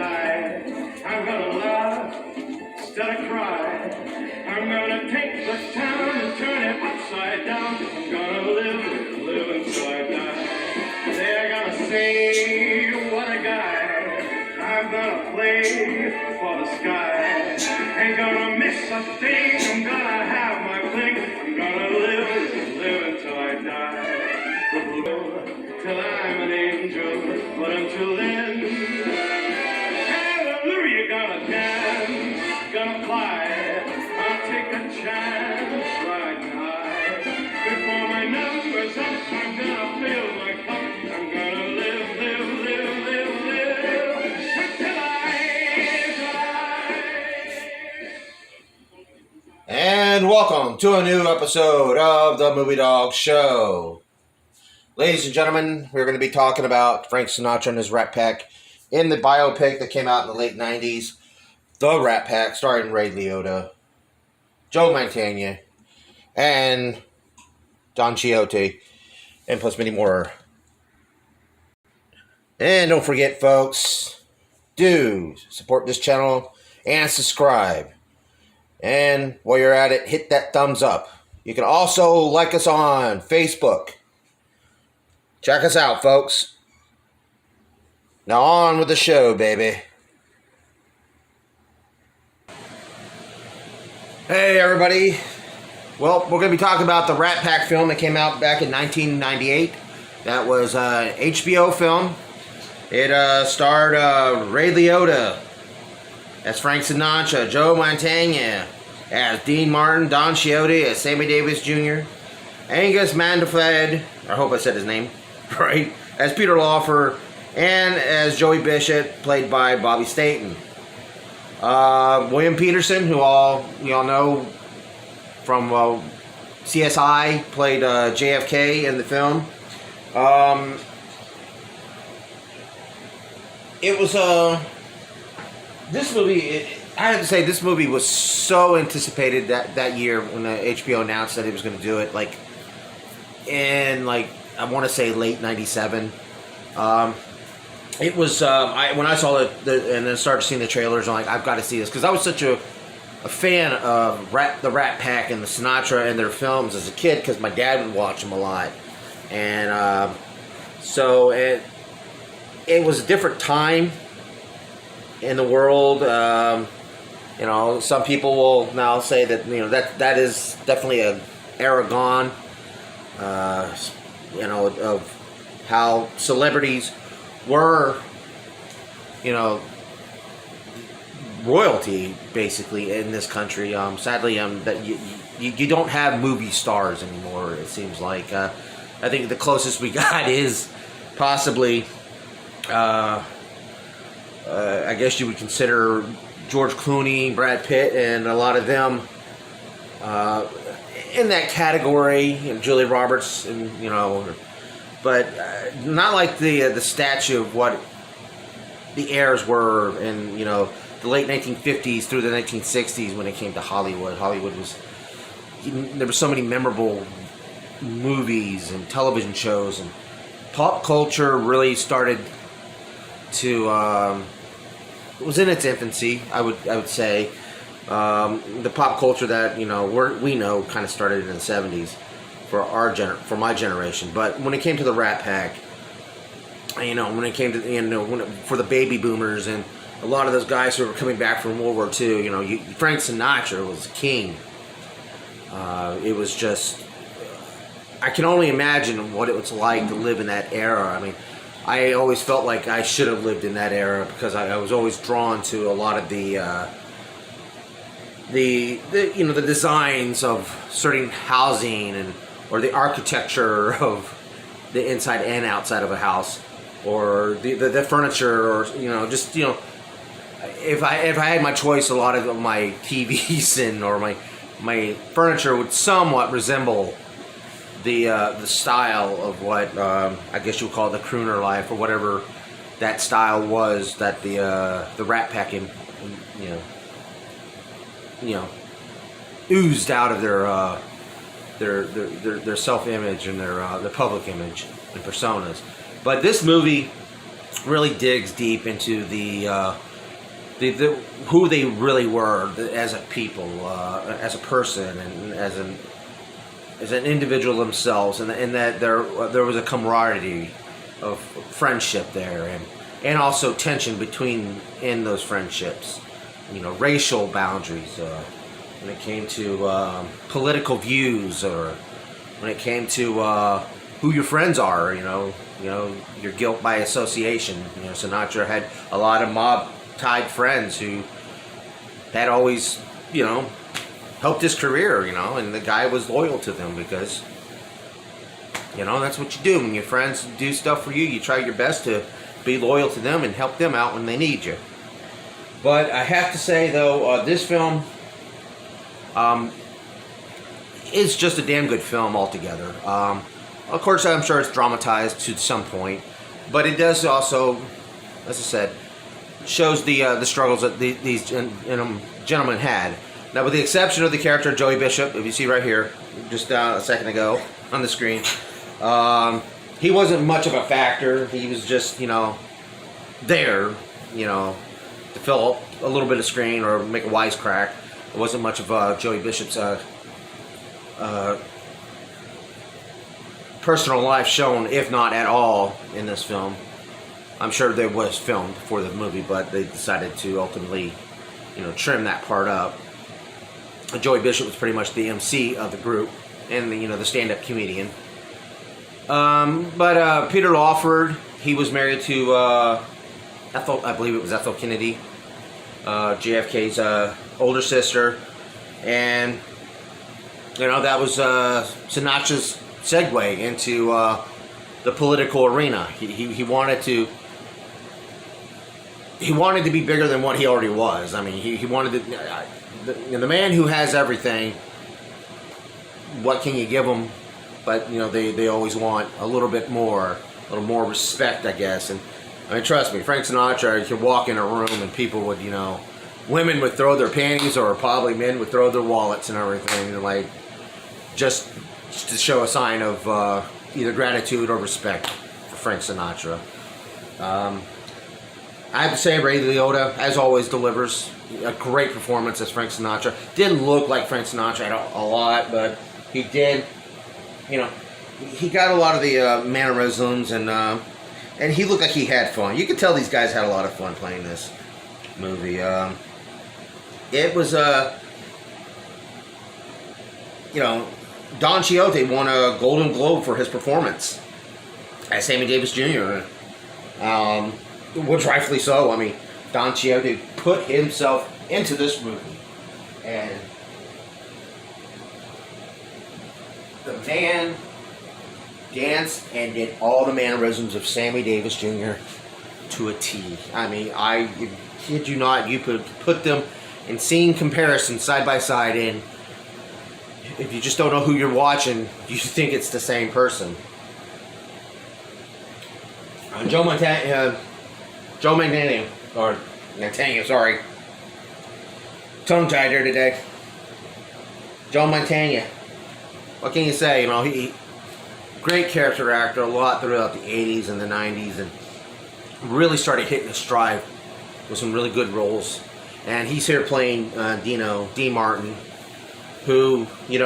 die. I'm gonna laugh instead of cry. I'm gonna take the town and turn it upside down. I'm gonna live until I die. They're gonna say, what a guy. I'm gonna play for the sky. Ain't gonna miss a thing. I'm gonna have my fling. I'm gonna live until I die. Till I'm an angel, but until then, hallelujah, gonna dance, gonna fly. I'll take a chance, riding high. Before my number's up, I'm gonna fill my cup. I'm gonna live until I die. And welcome to a new episode of the Movie Dawgs Show. Ladies and gentlemen, we're going to be talking about Frank Sinatra and his Rat Pack in the biopic that came out in the late 90s, The Rat Pack, starring Ray Liotta, Joe Mantegna, and Don Quixote, and plus many more. And don't forget, folks, do support this channel and subscribe. And while you're at it, hit that thumbs up. You can also like us on Facebook. Check us out, folks. Now on with the show, baby. Hey, everybody. Well, we're going to be talking about the Rat Pack film that came out back in 1998. That was an HBO film. It starred Ray Liotta as Frank Sinatra, Joe Mantegna as Dean Martin, Don Quixote as Sammy Davis Jr., Angus Mandlefeld, I hope I said his name right, as Peter Lawford, and as Joey Bishop, played by Bobby Staton. William Peterson, who you all know from CSI, played JFK in the film. It was this movie. I have to say, this movie was so anticipated that year when HBO announced that it was going to do it. Like in I want to say late '97. It was when I saw it and then started seeing the trailers. I'm like, I've got to see this because I was such a fan of the Rat Pack and the Sinatra and their films as a kid because my dad would watch them a lot, and so it was a different time in the world. Some people will now say that that is definitely an era gone. Of how celebrities were, royalty basically in this country. Sadly, that you don't have movie stars anymore. It seems like I think the closest we got is possibly, I guess you would consider George Clooney, Brad Pitt, and a lot of them in that category, Julia Roberts, and but not like the stature of what the heirs were in the late 1950s through the 1960s when it came to Hollywood. Hollywood there were so many memorable movies and television shows, and pop culture really started to was in its infancy. I would say the pop culture that we know kind of started in the 70s for my generation. But when it came to the Rat Pack, when it came to for the baby boomers and a lot of those guys who were coming back from World War II, Frank Sinatra was king. It was just, I can only imagine what it was like to live in that era. I mean, I always felt like I should have lived in that era because I was always drawn to a lot of the designs of certain housing or the architecture of the inside and outside of a house, or the furniture, or if I had my choice, a lot of my TVs or my furniture would somewhat resemble the style of what I guess you would call it the crooner life, or whatever that style was that the Rat Pack oozed out of their self-image and their public image and personas. But this movie really digs deep into the who they really were as a people, as a person, and as an individual themselves, and that there was a camaraderie of friendship there, and also tension in those friendships, racial boundaries, when it came to political views, or when it came to who your friends are, your guilt by association. Sinatra had a lot of mob-tied friends who had always, helped his career, and the guy was loyal to them because, that's what you do. When your friends do stuff for you, you try your best to be loyal to them and help them out when they need you. But I have to say, though, this film is just a damn good film altogether. Of course, I'm sure it's dramatized to some point, but it does also, as I said, shows the struggles that these gentlemen had. Now, with the exception of the character Joey Bishop, if you see right here, just a second ago on the screen, he wasn't much of a factor. He was just, there, to fill up a little bit of screen or make a wisecrack. It wasn't much of Joey Bishop's personal life shown, if not at all, in this film. I'm sure there was filmed for the movie, but they decided to ultimately, trim that part up. Joey Bishop was pretty much the MC of the group and the stand-up comedian. But Peter Lawford, he was married to Ethel, I believe it was Ethel Kennedy, JFK's older sister, and that was Sinatra's segue into the political arena. He wanted to be bigger than what he already was. I mean, he wanted to. The man who has everything, what can you give him? But they always want a little bit more, a little more respect, I guess. And I mean, trust me, Frank Sinatra, you could walk in a room and people would, women would throw their panties, or probably men would throw their wallets and everything, like just to show a sign of either gratitude or respect for Frank Sinatra. I have to say, Ray Liotta, as always, delivers a great performance as Frank Sinatra. Didn't look like Frank Sinatra a lot, but he did. He got a lot of the mannerisms, and he looked like he had fun. You could tell these guys had a lot of fun playing this movie. It was Don Quixote won a Golden Globe for his performance as Sammy Davis Jr., which rightfully so. I mean, Don Quixote put himself into this movie, and the man danced and did all the mannerisms of Sammy Davis Jr. to a T. I mean, I kid you not, you could put them in scene comparison side by side, and if you just don't know who you're watching, you think it's the same person. Joe Mantegna, sorry. Tongue-tied here today. Joe Mantegna. What can you say? He great character actor, a lot throughout the 80s and the 90s, and really started hitting his stride with some really good roles. And he's here playing Dean Martin, who, you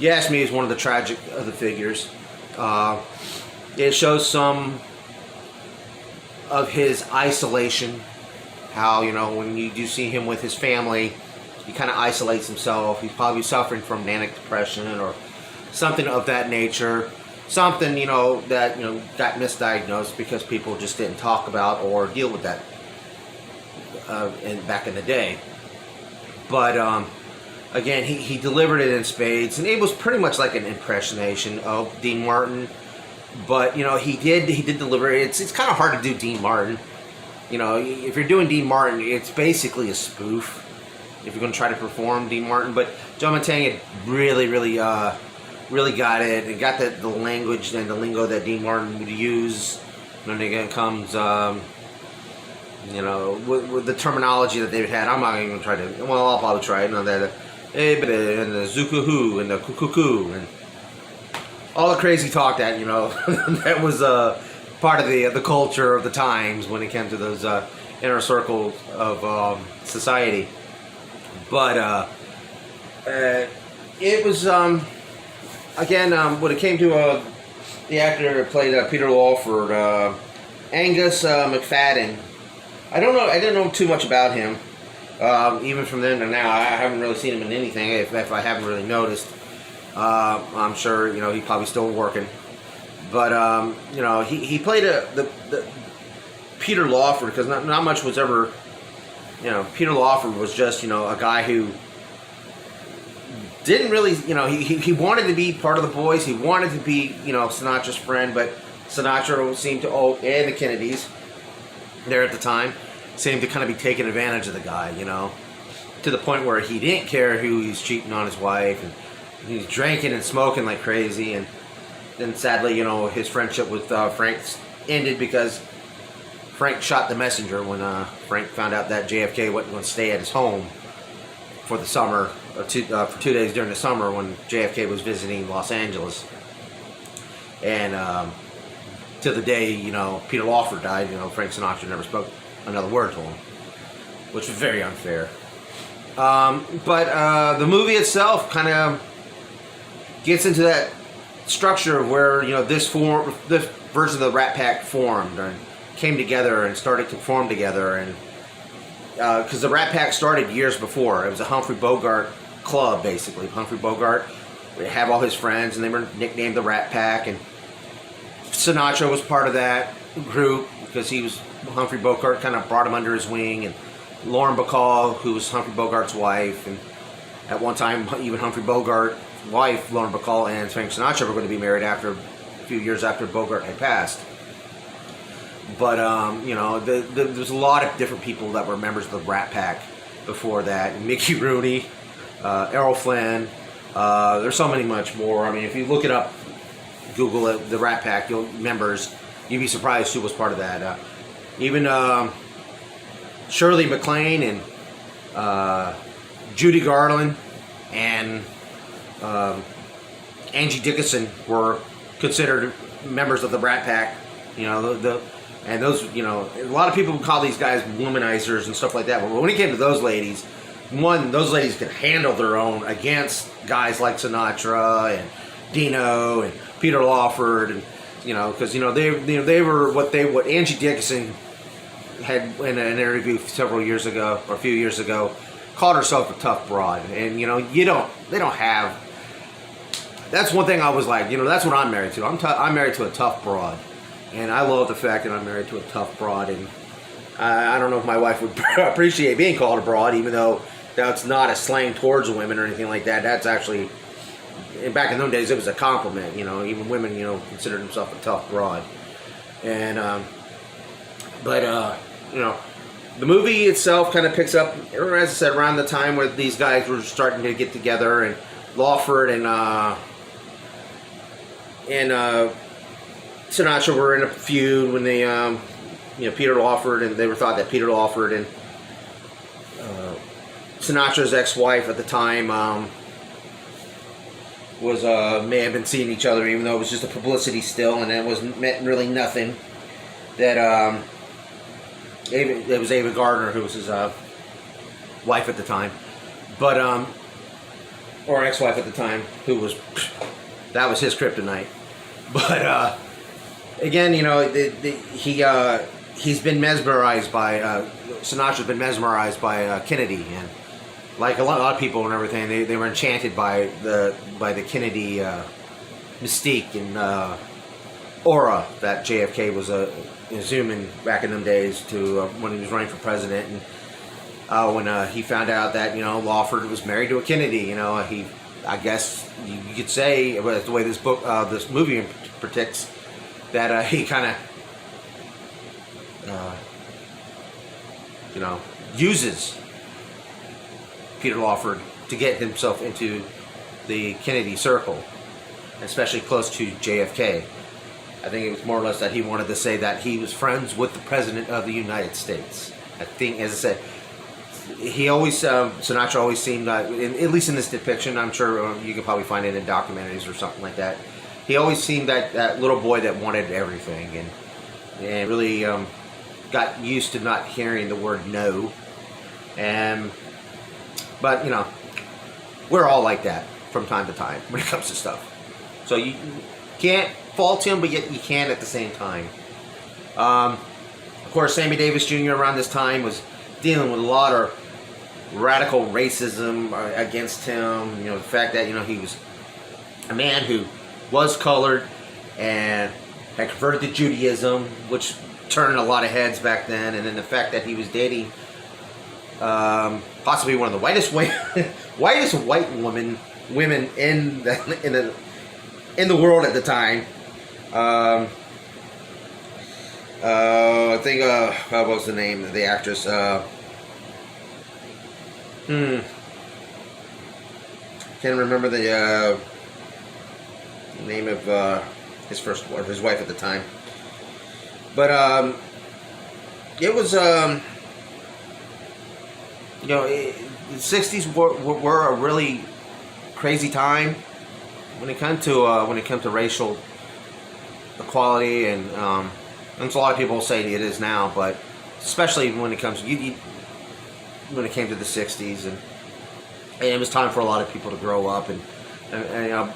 asked me, is one of the tragic of the figures. It shows some of his isolation, how, when you do see him with his family, he kind of isolates himself. He's probably suffering from manic depression or something of that nature. Something, that, got misdiagnosed because people just didn't talk about or deal with that back in the day. But, again, he delivered it in spades, and it was pretty much like an impersonation of Dean Martin. But, he did deliver it. It's kind of hard to do Dean Martin. If you're doing Dean Martin, it's basically a spoof if you're going to try to perform Dean Martin. But Joe Mantegna really got it, and got the language and the lingo that Dean Martin would use when it comes, with the terminology that they've had. I'm not even going to try to, well, I'll probably try it. And the zukuhu and the kukuku and all the crazy talk that, that was part of the culture of the times when it came to those inner circle of society. But it was again when it came to the actor who played Peter Lawford, Angus McFadden. I didn't know too much about him. Even from then to now, I haven't really seen him in anything. If I haven't really noticed, I'm sure he's probably still working. But he played the Peter Lawford because not much was ever. Peter Lawford was just a guy who didn't really he wanted to be part of the boys. He wanted to be Sinatra's friend, but Sinatra seemed to and the Kennedys there at the time seemed to kind of be taking advantage of the guy, to the point where he didn't care who he was cheating on his wife, and he was drinking and smoking like crazy. And then sadly, his friendship with Frank ended because Frank shot the messenger when Frank found out that JFK wasn't going to stay at his home for the summer, or for 2 days during the summer when JFK was visiting Los Angeles. And to the day, Peter Lawford died, Frank Sinatra never spoke another word to him, which was very unfair. But the movie itself kind of gets into that structure of where this version of the Rat Pack formed and came together and started to form together, and because the Rat Pack started years before. It was a Humphrey Bogart club, basically. Humphrey Bogart would have all his friends, and they were nicknamed the Rat Pack, and Sinatra was part of that group because Humphrey Bogart kind of brought him under his wing, and Lauren Bacall, who was Humphrey Bogart's wife, and at one time even Humphrey Bogart's wife, Lauren Bacall, and Frank Sinatra were going to be married a few years after Bogart had passed. But there's a lot of different people that were members of the Rat Pack before that. Mickey Rooney, Errol Flynn. There's so many much more. I mean, if you look it up, Google it, the Rat Pack, members, you'd be surprised who was part of that. Even Shirley MacLaine and Judy Garland and Angie Dickinson were considered members of the Rat Pack. And those, a lot of people would call these guys womanizers and stuff like that. But when it came to those ladies, those ladies could handle their own against guys like Sinatra and Dino and Peter Lawford, and because they were what Angie Dickinson had in an interview several years ago or a few years ago called herself a tough broad, and they don't have. That's one thing I was like, that's what I'm married to. I'm married to a tough broad. And I love the fact that I'm married to a tough broad, and I don't know if my wife would appreciate being called a broad, even though that's not a slang towards women or anything like that. That's actually, back in those days, it was a compliment. Even women, considered themselves a tough broad. And the movie itself kind of picks up, as I said, around the time where these guys were starting to get together, and Lawford and Sinatra were in a feud when they, Peter Lawford, and they were thought that Peter Lawford and Sinatra's ex-wife at the time may have been seeing each other, even though it was just a publicity still, and it meant really nothing. That it was Ava Gardner who was his wife at the time, but or ex-wife at the time, that was his kryptonite. But again, he's been mesmerized by Sinatra's been mesmerized by Kennedy, and like a lot of people and everything, they were enchanted by the Kennedy mystique and aura that JFK was assuming back in them days to when he was running for president, and when he found out that Lawford was married to a Kennedy, I guess you could say, the way this movie predicts, that he kind of uses Peter Lawford to get himself into the Kennedy circle, especially close to JFK. I think it was more or less that he wanted to say that he was friends with the President of the United States. I think, as I said, he always, Sinatra always seemed, at least in this depiction, I'm sure you can probably find it in documentaries or something like that, he always seemed that little boy that wanted everything, and really got used to not hearing the word no. But, you know, we're all like that from time to time when it comes to stuff. So you can't fault him, but yet you can at the same time. Of course, Sammy Davis Jr. around this time was dealing with a lot of radical racism against him. You know, the fact that, you know, he was a man who was colored and had converted to Judaism, which turned a lot of heads back then. And then the fact that he was dating possibly one of the whitest white women in the world at the time. I think what was the name of the actress? Can't remember the name of his wife at the time. But it was you know, the '60s were a really crazy time when it comes to racial equality, and a lot of people say it is now, but especially when it comes when it came to the '60s, and it was time for a lot of people to grow up, and you know,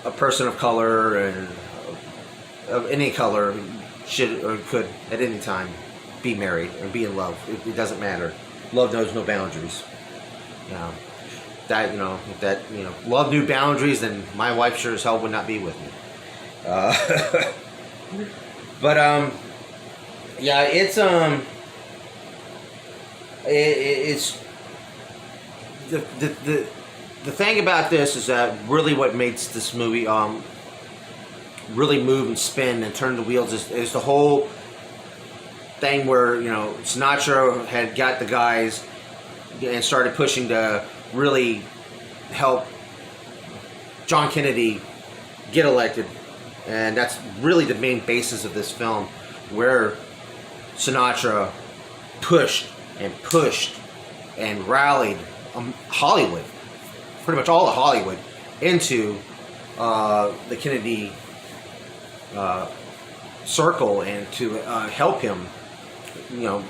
a person of color and of any color should or could at any time be married and be in love. It doesn't matter. Love knows no boundaries. If love knew boundaries, then my wife sure as hell would not be with me. But yeah, it's the thing about this is that really what makes this movie really move and spin and turn the wheels is the whole thing where, you know, Sinatra had got the guys and started pushing to really help John Kennedy get elected, and that's really the main basis of this film, where Sinatra pushed and rallied Hollywood, pretty much all of Hollywood, into the Kennedy circle, and to help him, you know,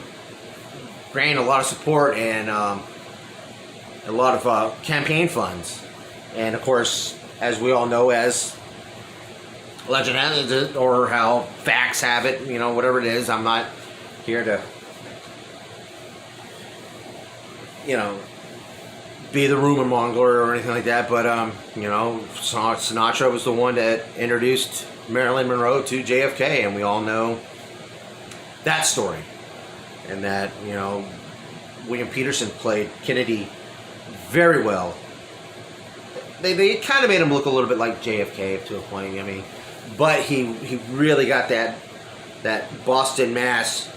gain a lot of support and a lot of campaign funds. And of course, as we all know, as legend has it, or how facts have it, you know, whatever it is, I'm not here to, you know, be the rumor monger or anything like that, but you know, Sinatra was the one that introduced Marilyn Monroe to JFK, and we all know that story. And that, you know, William Peterson played Kennedy very well. They kind of made him look a little bit like JFK to a point. I mean, but he really got that Boston, Mass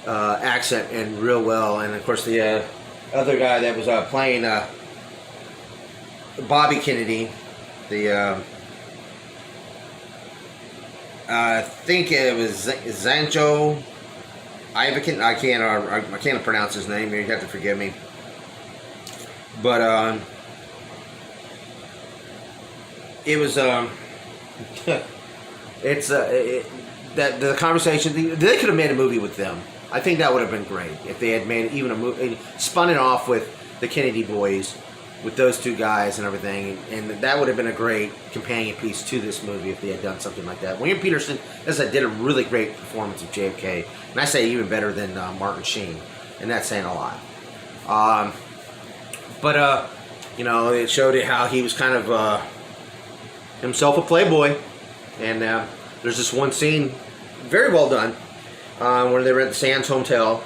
accent in real well. And of course, the other guy that was playing Bobby Kennedy, I think it was Zancho Ivakin. I can't pronounce his name. You have to forgive me. But it was that the conversation. They could have made a movie with them. I think that would have been great if they had made even a movie, spun it off with the Kennedy boys, with those two guys and everything, and that would have been a great companion piece to this movie if they had done something like that. William Peterson, as I said, did a really great performance of JFK, and I say even better than Martin Sheen, and that's saying a lot. But you know, it showed it how he was kind of himself a playboy, and there's this one scene, very well done, when they were at the Sands Hotel,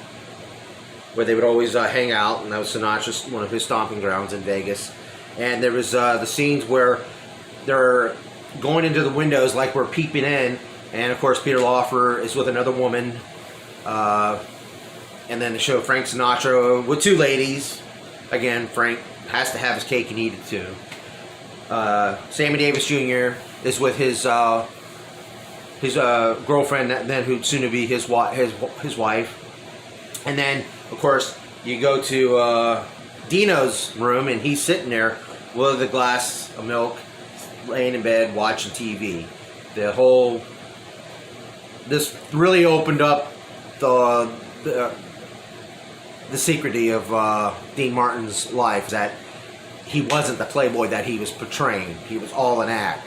where they would always hang out, and that was Sinatra's, one of his stomping grounds in Vegas. And there was the scenes where they're going into the windows like we're peeping in, and of course Peter Lawford is with another woman, and then they show Frank Sinatra with two ladies. Again, Frank has to have his cake and eat it too. Sammy Davis Jr. is with his girlfriend, then who'd soon to be his wife. And then, of course, you go to Dino's room, and he's sitting there with a glass of milk, laying in bed, watching TV. The whole this really opened up the secrecy of Dean Martin's life, that he wasn't the playboy that he was portraying. He was all an act.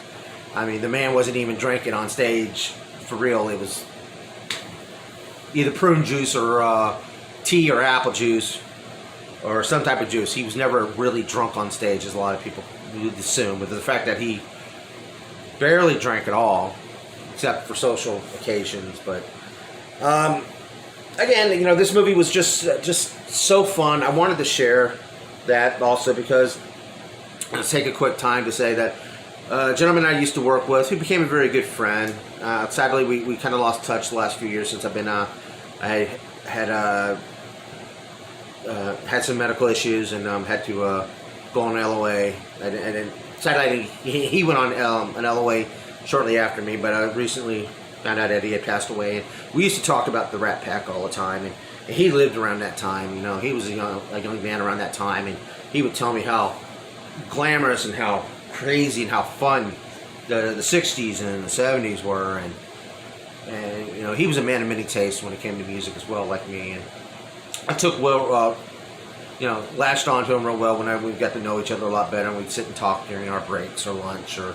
I mean, the man wasn't even drinking on stage for real. It was either prune juice or tea or apple juice or some type of juice. He was never really drunk on stage, as a lot of people would assume, but the fact that he barely drank at all, except for social occasions. But again, you know, this movie was just so fun. I wanted to share that also because let's take a quick time to say that a gentleman I used to work with, who became a very good friend. Sadly, we kind of lost touch the last few years since I've been. I had had some medical issues and had to go on LOA. And sadly, he went on an LOA shortly after me, but I recently found out that he had passed away. And we used to talk about the Rat Pack all the time, and he lived around that time. You know, he was a young man around that time, and he would tell me how glamorous and how crazy and how fun the 60s and the 70s were, and you know, he was a man of many tastes when it came to music as well, like me. And I took latched on to him real well when we got to know each other a lot better, and we'd sit and talk during our breaks or lunch or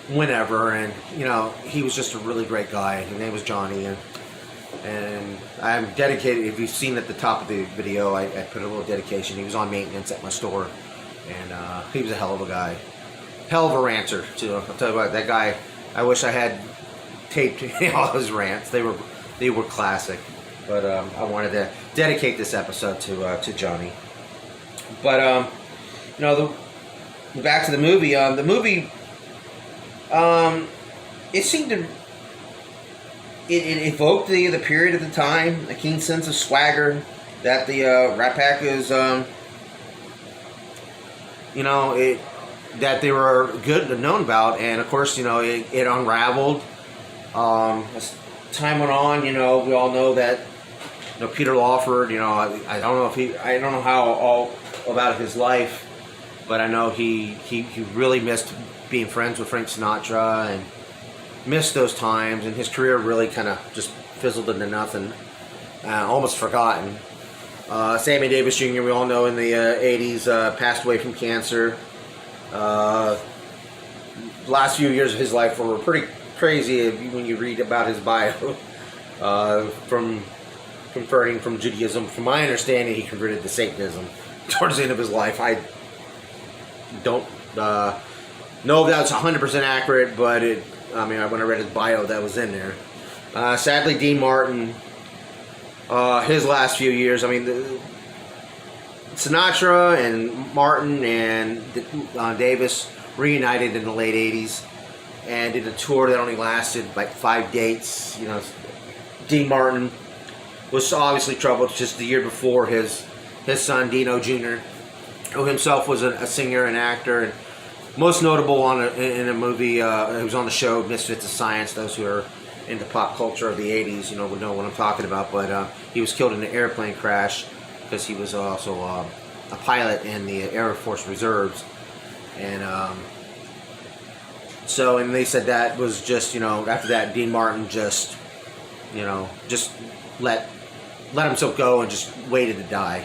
whenever. And you know, he was just a really great guy. His name was Johnny, and I'm dedicated. If you've seen at the top of the video, I put a little dedication. He was on maintenance at my store, and he was a hell of a guy. Hell of a ranter too. I'll tell you what, that guy, I wish I had taped all his rants. They were classic. But I wanted to dedicate this episode to Johnny. But you know, back to the movie. The movie, it seemed to it evoked the period of the time, a keen sense of swagger that the Rat Pack is. You know, that they were good and known about, and of course, you know, it unraveled. As time went on, you know, we all know that, you know, Peter Lawford, you know, I don't know how all about his life, but I know he really missed being friends with Frank Sinatra and missed those times, and his career really kind of just fizzled into nothing, almost forgotten. Sammy Davis Jr., we all know, in the 80s, passed away from cancer. The last few years of his life were pretty crazy when you read about his bio. From converting from Judaism, from my understanding, he converted to Satanism towards the end of his life. I don't know if that's 100% accurate, but when I read his bio, that was in there. Sadly, Dean Martin, his last few years, I mean, Sinatra and Martin and Davis reunited in the late 80s and did a tour that only lasted like 5 dates. You know, Dean Martin was obviously troubled just the year before. His son Dino Jr., who himself was a singer and actor, and most notable in a movie, he was on the show Misfits of Science. Those who are into pop culture of the 80s, you know, would know what I'm talking about. But he was killed in an airplane crash because he was also a pilot in the Air Force Reserves. And and they said that was just, you know, after that, Dean Martin just let himself go and just waited to die,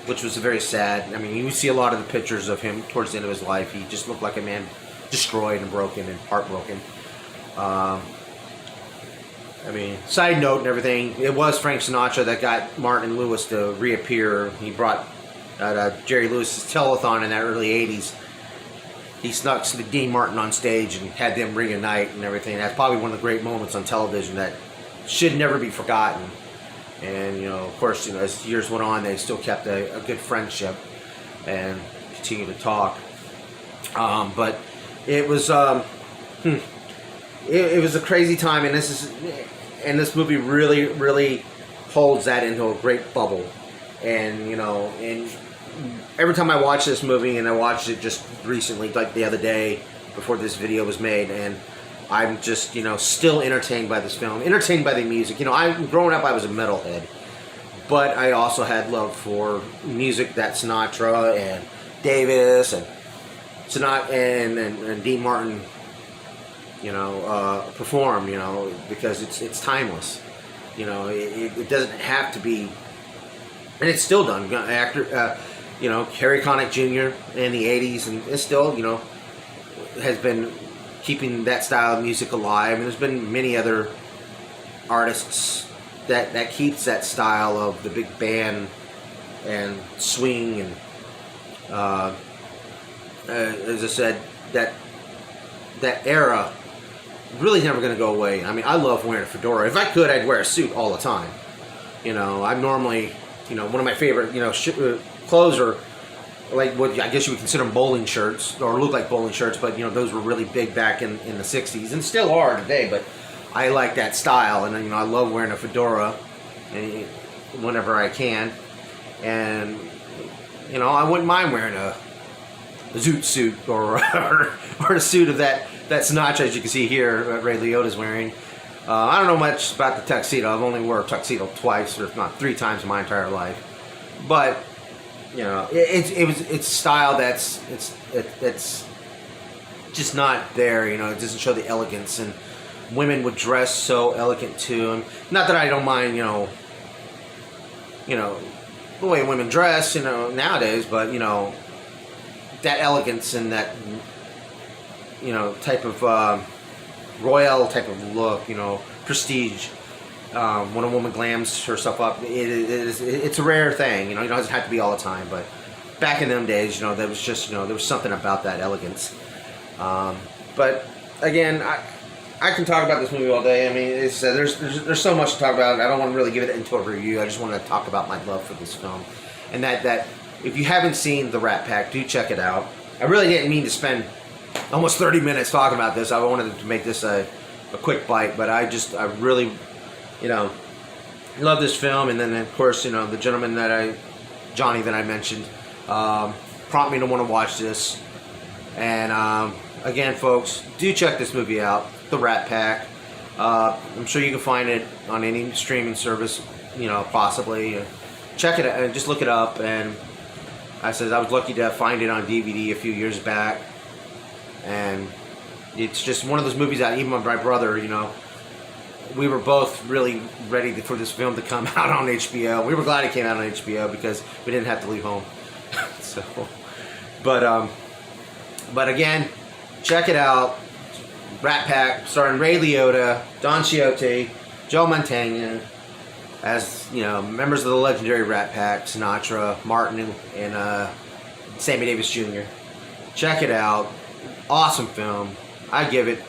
which was very sad. I mean, you see a lot of the pictures of him towards the end of his life. He just looked like a man destroyed and broken and heartbroken. Side note and everything, it was Frank Sinatra that got Martin Lewis to reappear. He brought Jerry Lewis's telethon in the early 80s. He snuck Dean Martin on stage and had them reunite and everything. That's probably one of the great moments on television that should never be forgotten. And, you know, of course, you know, as years went on, they still kept a good friendship and continued to talk. But it was it was a crazy time, and this movie really, really holds that into a great bubble. And, you know, and every time I watch this movie, and I watched it just recently, like the other day before this video was made, and I'm just, you know, still entertained by this film, entertained by the music. You know, growing up, I was a metalhead, but I also had love for music that Sinatra and Davis and Sinatra and Dean Martin performed, because it's timeless. It doesn't have to be, and it's still done. Harry Connick Jr. in the '80s, and it's still, has been keeping that style of music alive. And there's been many other artists that keeps that style of the big band and swing, and as I said, that era really never going to go away. I mean, I love wearing a fedora. If I could, I'd wear a suit all the time. I'm normally, one of my favorite, clothes are like what I guess you would consider them bowling shirts, or look like bowling shirts, but those were really big back in the '60s, and still are today. But I like that style, and I love wearing a fedora whenever I can, and I wouldn't mind wearing a zoot suit or a suit of that Sinatra, as you can see here, Ray Liotta's wearing. I don't know much about the tuxedo. I've only worn a tuxedo twice, or if not 3 times in my entire life. But it's style that's just not there. It doesn't show the elegance, and women would dress so elegant too. And not that I don't mind, the way women dress, nowadays, but that elegance and that type of royal type of look, prestige. When a woman glams herself up, it's a rare thing. It doesn't have to be all the time, but back in them days, there was just, there was something about that elegance. But again, I can talk about this movie all day. I mean, there's so much to talk about. I don't want to really give it into a review. I just want to talk about my love for this film, and that if you haven't seen The Rat Pack, do check it out. I really didn't mean to spend almost 30 minutes talking about this. I wanted to make this a quick bite, but I really, love this film. And then, of course, the gentleman Johnny that I mentioned, prompted me to want to watch this. And again, folks, do check this movie out, The Rat Pack. I'm sure you can find it on any streaming service, possibly. Check it out, just look it up. And I was lucky to find it on DVD a few years back. And it's just one of those movies that even my brother, we were both really ready for this film to come out on HBO. We were glad it came out on HBO because we didn't have to leave home. But again, check it out. Rat Pack, starring Ray Liotta, Don Quixote, Joe Mantegna, as members of the legendary Rat Pack, Sinatra, Martin, and Sammy Davis Jr. Check it out. Awesome film. I give it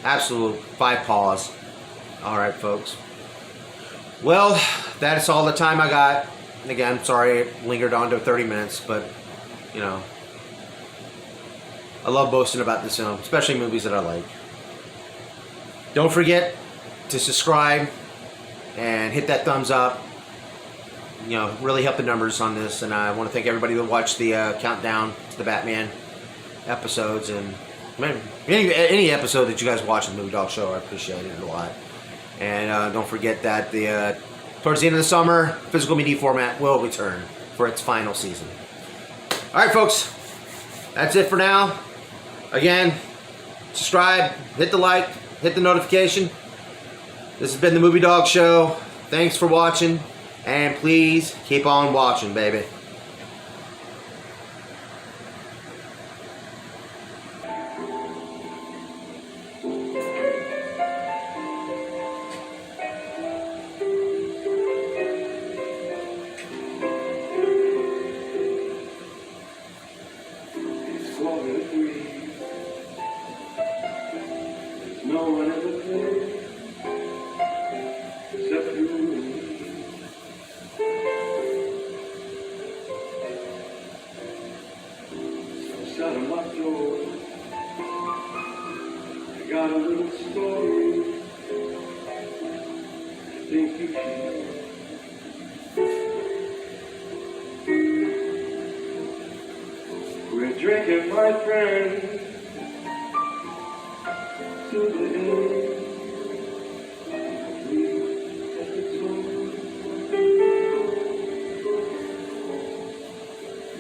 absolute 5 paws. Alright, folks. Well, that's all the time I got. Again, sorry it lingered on to 30 minutes, but, I love boasting about this film, especially movies that I like. Don't forget to subscribe and hit that thumbs up. Really help the numbers on this, and I want to thank everybody that watched the countdown to the Batman episodes, and any episode that you guys watch in the Movie Dawgs show. I appreciate it a lot. And don't forget that towards the end of the summer, physical media format will return for its final season. Alright, folks, that's it for now. Again, subscribe, hit the like, hit the notification. This has been the Movie Dawgs show. Thanks for watching, and please keep on watching, baby. No one ever played except you and me. Outside of my door, I got a little story I think you should. We're drinking, my friend, to the end.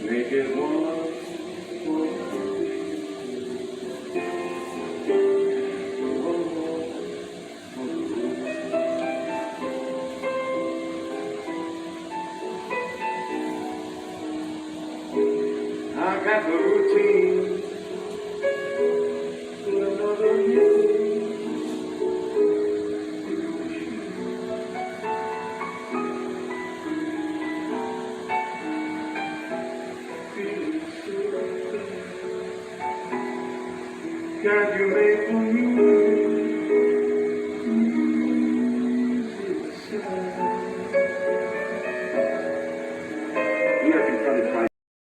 Make it one. I got the routine. Another year. God, you made for me.